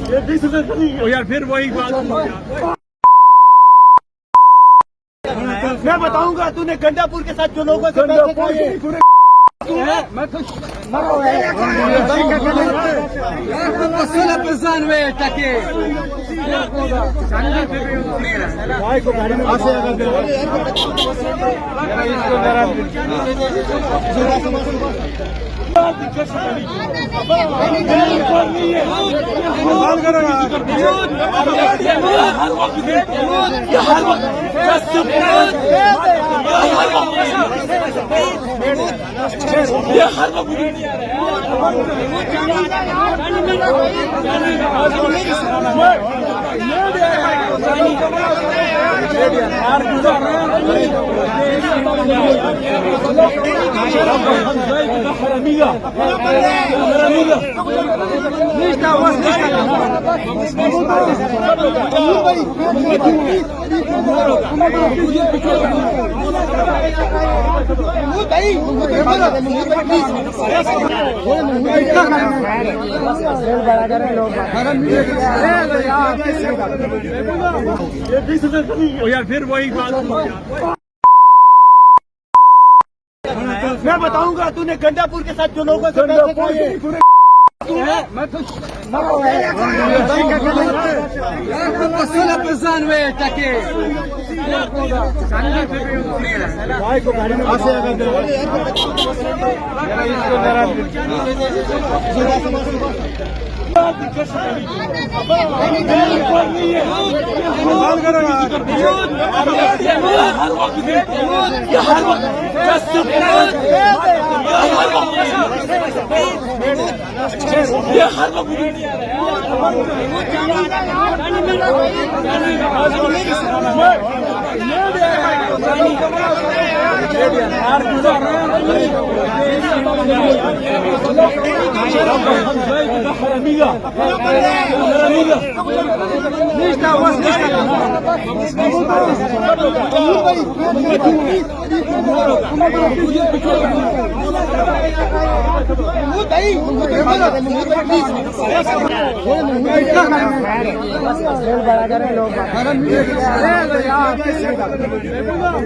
यार फिर वही बात। मैं बताऊंगा तूने गंडापुर के साथ जो लोगों से पैसे खाए यार फिर वही बात। मैं बताऊंगा तूने गंडापुर के साथ जो लोगों से पैसे खाए